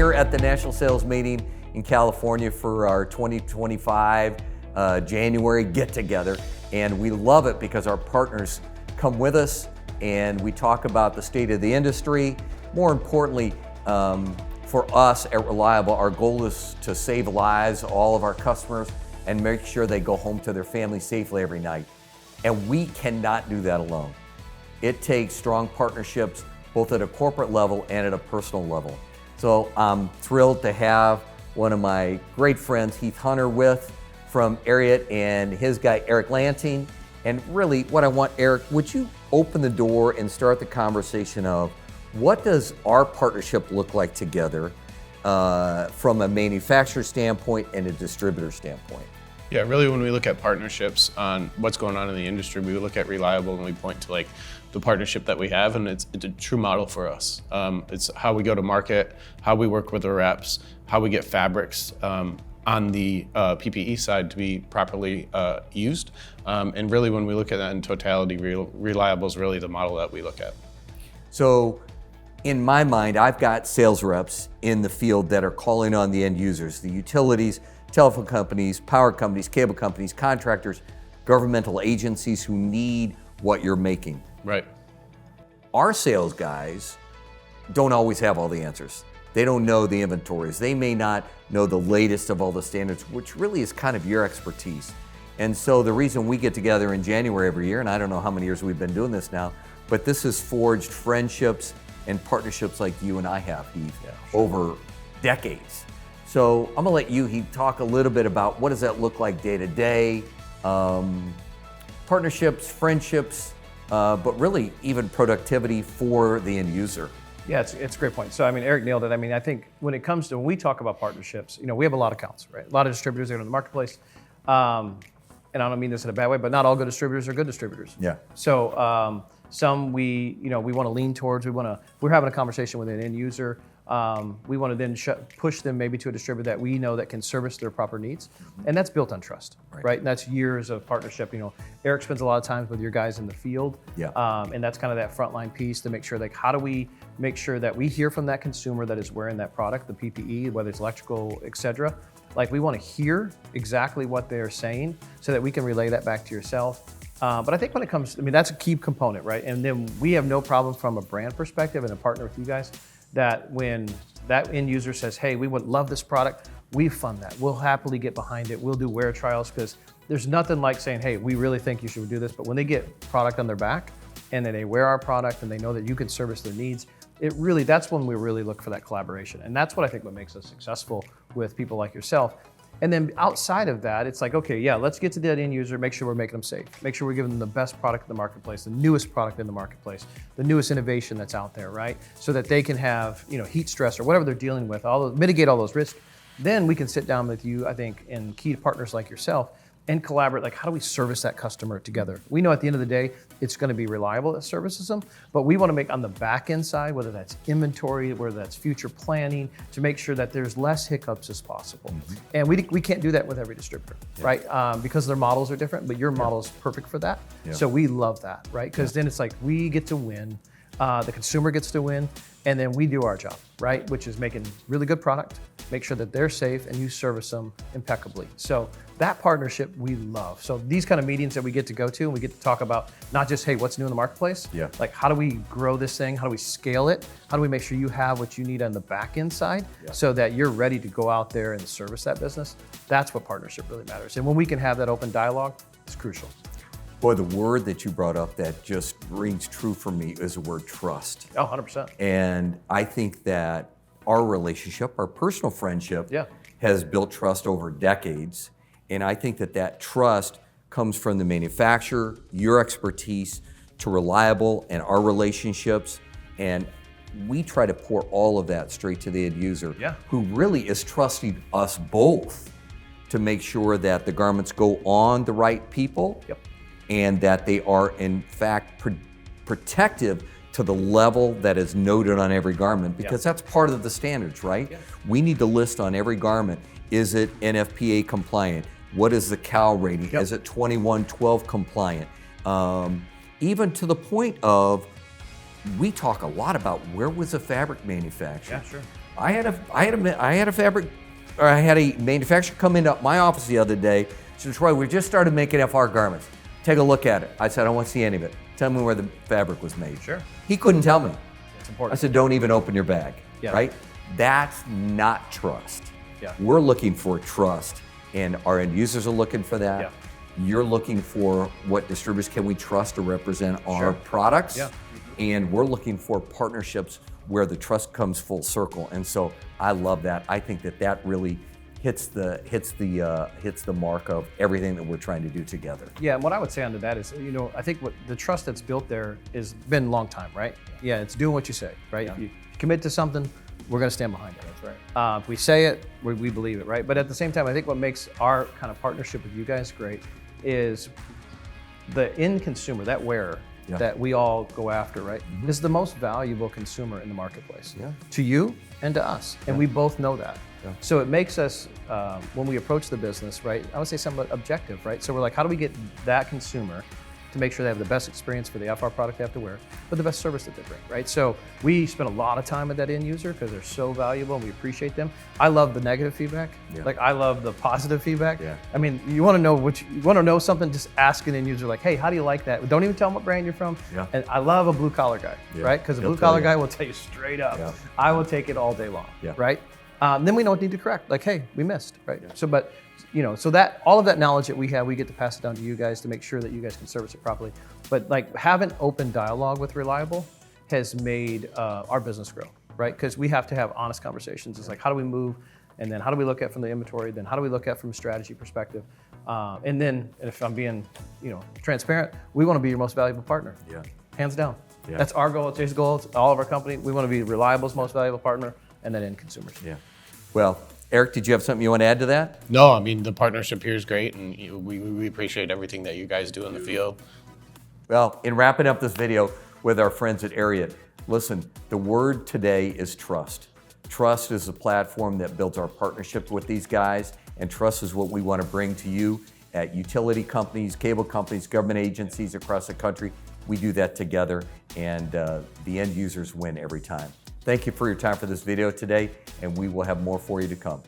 here at the National Sales Meeting in California for our 2025 January get-together, and we love it because our partners come with us and we talk about the state of the industry. More importantly, for us at Reliable, our goal is to save lives, all of our customers, and make sure they go home to their family safely every night. And we cannot do that alone. It takes strong partnerships, both at a corporate level and at a personal level. So I'm thrilled to have one of my great friends, Heath Hunter, from Ariat, and his guy, Eric Lanting. And really what I want, Eric, would you open the door and start the conversation of what does our partnership look like together from a manufacturer standpoint and a distributor standpoint? Yeah, really when we look at partnerships on what's going on in the industry, we look at Reliable and we point to like the partnership that we have, and it's a true model for us. It's how we go to market, how we work with the reps, how we get fabrics on the PPE side to be properly used. And really when we look at that in totality, Reliable is really the model that we look at. So in my mind, I've got sales reps in the field that are calling on the end users, the utilities, telephone companies, power companies, cable companies, contractors, governmental agencies who need what you're making. Right. Our sales guys don't always have all the answers. They don't know the inventories. They may not know the latest of all the standards, which really is kind of your expertise. And so the reason we get together in January every year, and I don't know how many years we've been doing this now, but this has forged friendships and partnerships like you and I have, Heath, over decades. So I'm gonna let you, Heath, talk a little bit about what does that look like day to day, partnerships, friendships, but really even productivity for the end user. Yeah, it's a great point. So I mean, Eric nailed it. I mean, I think when it comes to, when we talk about partnerships, you know, we have a lot of accounts, right? A lot of distributors that are in the marketplace. And I don't mean this in a bad way, but not all good distributors are good distributors. Yeah. So some we want to lean towards, we're having a conversation with an end user. We want to then push them maybe to a distributor that we know that can service their proper needs. And that's built on trust, right? And that's years of partnership. You know, Eric spends a lot of time with your guys in the field. Yeah. And that's kind of that frontline piece to make sure, like, how do we make sure that we hear from that consumer that is wearing that product, the PPE, whether it's electrical, et cetera. Like, we want to hear exactly what they're saying so that we can relay that back to yourself. But I think when it comes, I mean, that's a key component, right? And then we have no problem from a brand perspective and a partner with you guys that when that end user says, hey, we would love this product, we fund that. We'll happily get behind it. We'll do wear trials, because there's nothing like saying, hey, we really think you should do this. But when they get product on their back and then they wear our product and they know that you can service their needs, that's when we really look for that collaboration. And that's what I think what makes us successful with people like yourself. And then outside of that, it's like, okay, yeah, let's get to that end user, make sure we're making them safe, make sure we're giving them the best product in the marketplace, the newest product in the marketplace, the newest innovation that's out there, right? So that they can have, you know, heat stress or whatever they're dealing with, mitigate all those risks. Then we can sit down with you, I think, and key partners like yourself, and collaborate, like, how do we service that customer together? We know at the end of the day, it's gonna be Reliable that services them, but we wanna make on the back end side, whether that's inventory, whether that's future planning, to make sure that there's less hiccups as possible. Mm-hmm. And we can't do that with every distributor, right? Because their models are different, but your model is perfect for that. Yeah. So we love that, right? Because then it's like, we get to win, the consumer gets to win, and then we do our job, right? Which is making really good product, make sure that they're safe, and you service them impeccably. So that partnership we love. So these kind of meetings that we get to go to, and we get to talk about not just, hey, what's new in the marketplace? Yeah. Like, how do we grow this thing? How do we scale it? How do we make sure you have what you need on the back end side so that you're ready to go out there and service that business? That's what partnership really matters. And when we can have that open dialogue, it's crucial. Boy, the word that you brought up that just rings true for me is the word trust. Oh, 100%. And I think that our relationship, our personal friendship, has built trust over decades. And I think that trust comes from the manufacturer, your expertise, to Reliable and our relationships. And we try to pour all of that straight to the end user, who really is trusting us both to make sure that the garments go on the right people. And that they are in fact protective to the level that is noted on every garment, because that's part of the standards, right? We need to list on every garment, is it NFPA compliant? What is the CAL rating? Is it 2112 compliant? Even to the point of, we talk a lot about where was the fabric manufactured? I had a fabric, or I had a manufacturer come into my office the other day. She said, Troy, we just started making FR garments. Take a look at it. I said, I don't want to see any of it. Tell me where the fabric was made. Sure. He couldn't tell me. It's important. I said, don't even open your bag, Yeah. right? That's not trust. Yeah. We're looking for trust, and our end users are looking for that. Yeah. You're looking for what distributors can we trust to represent our Sure. products, Yeah. and we're looking for partnerships where the trust comes full circle. And so I love that. I think that really hits the mark of everything that we're trying to do together. Yeah, and what I would say onto that is, I think what the trust that's built there has been a long time, right? Yeah, it's doing what you say, right? Yeah. If you commit to something, we're going to stand behind it. That's right. If we say it, we believe it, right? But at the same time, I think what makes our kind of partnership with you guys great is the end consumer, that wearer, Yeah. that we all go after, right, is the most valuable consumer in the marketplace. Yeah. To you and to us, and we both know that. Yeah. So it makes us, when we approach the business, right, I would say somewhat objective, right? So we're like, how do we get that consumer to make sure they have the best experience for the FR product they have to wear, but the best service that they bring, right? So we spend a lot of time with that end user because they're so valuable and we appreciate them. I love the negative feedback. Yeah. Like I love the positive feedback. Yeah. I mean, you want to know something, just ask an end user like, hey, how do you like that? Don't even tell them what brand you're from. Yeah. And I love a blue collar guy, Yeah. right? Because a He'll blue tell collar you. guy will tell you straight up. Yeah. I will take it all day long, Yeah. right? Then we know what need to correct. Like, hey, we missed, right? So, but so that all of that knowledge that we have, we get to pass it down to you guys to make sure that you guys can service it properly. But like having open dialogue with Reliable has made our business grow, right? Because we have to have honest conversations. It's like, how do we move? And then how do we look at from the inventory? Then how do we look at from a strategy perspective? And then if I'm being, transparent, we want to be your most valuable partner. Yeah. Hands down. Yeah. That's our goal. It's Jason's goal. It's all of our company. We want to be Reliable's most valuable partner, and then end consumers. Yeah. Well, Eric, did you have something you want to add to that? No, I mean, the partnership here is great, and we appreciate everything that you guys do in the field. Well, in wrapping up this video with our friends at Ariat, listen, the word today is trust. Trust is the platform that builds our partnership with these guys, and trust is what we want to bring to you at utility companies, cable companies, government agencies across the country. We do that together, and the end users win every time. Thank you for your time for this video today, and we will have more for you to come.